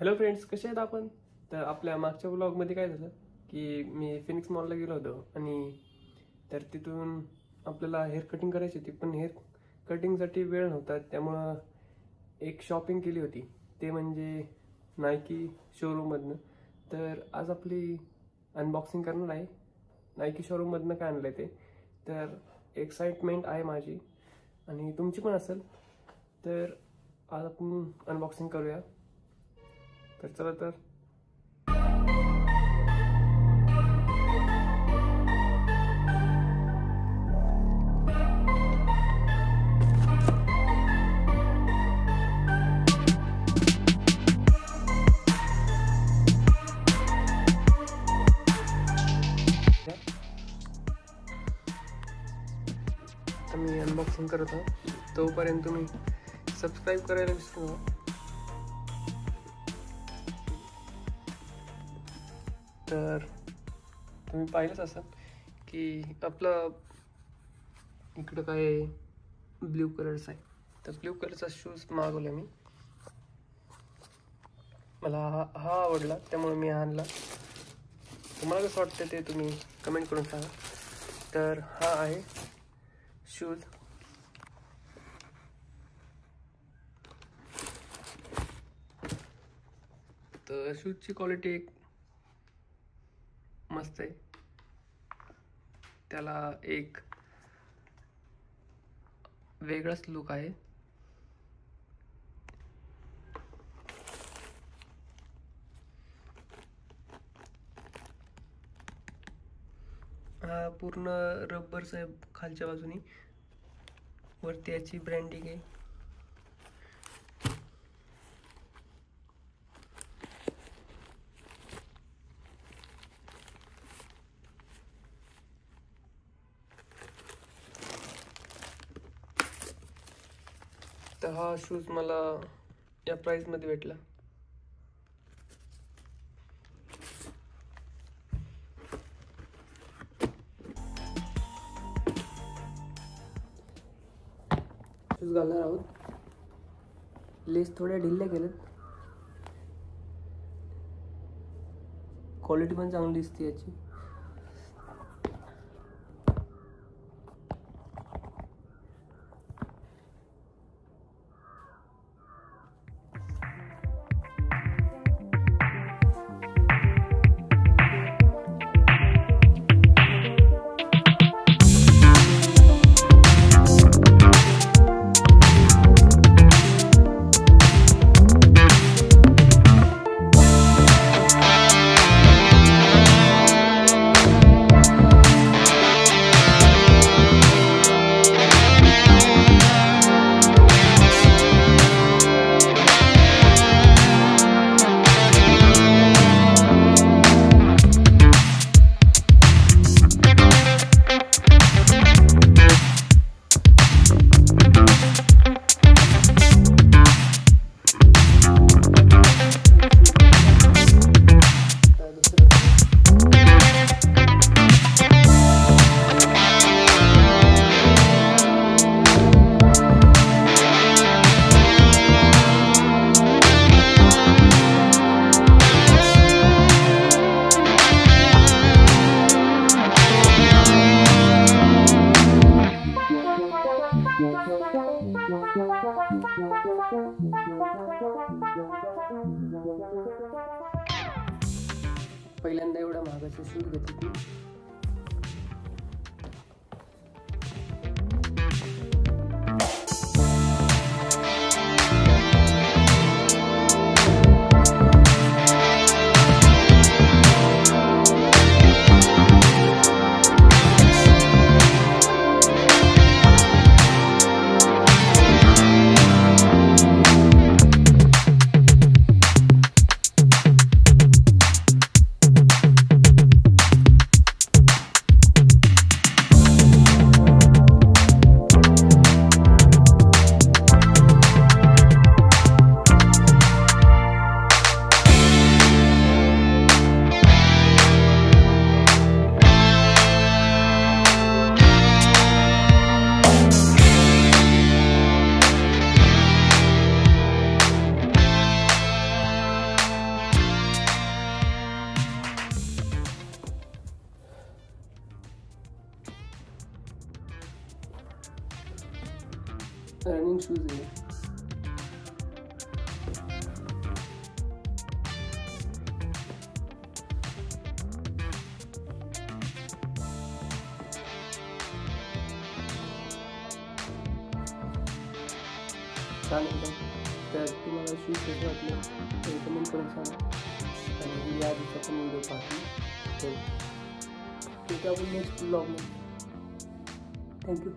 Hello friends, कसे आहेत आपण? तर आपल्या मागच्या व्लॉगमध्ये काय झालं की मी फिनिक्स मॉलला गेलो होतो आणि तर तिथून आपल्याला हेअर कटिंग करायची होती, पण हेअर कटिंगसाठी वेळ नव्हता. त्यामुळं एक शॉपिंग केली होती, ते म्हणजे नायकी शोरूममधनं. तर आज आपली अनबॉक्सिंग करणार आहे. नायकी शोरूममधनं काय आणलं ते, तर एक्साइटमेंट आहे माझी आणि तुमची पण असेल. तर आज आपण अनबॉक्सिंग करूया. तर चला तर मी अनबॉक्सिंग करत आहोत. तोपर्यंत तुम्ही सबस्क्राईब करायला विसरू नका. तर तुम्ही पाहिलंच असाल की आपलं इकडं काय ब्ल्यू कलरचा आहे. तर ब्ल्यू कलरचा शूज मागवला मी. मला हा आवडला, त्यामुळे मी आणला. तुम्हाला कसं वाटतं ते तुम्ही कमेंट करून सांगा. तर हा आहे शूज. तर शूजची क्वालिटी एक मस्त आहे. त्याला एक वेगळाच लुक आहे. हा पूर्ण रबरचा आहे खालच्या बाजूनी, वरती याची ब्रँडिंग आहे. तर हा शूज मला या प्राइस मध्ये भेटला. शूज घालणार आहोत. लेस थोड्या ढिल्ल्या केल्यात. क्वालिटी पण चांगली दिसते याची. पहिल्यांदा एवढा महागाचा शूज घेतला मी. शूज आहे. चालेल तर तुम्हाला शूज कसे वाटले ते कमेंट करून सांगा आणि या आधीचा पण व्हिडिओ पाहतो. तर आपण नेक्स्ट ब्लॉगमध्ये. थँक्यू.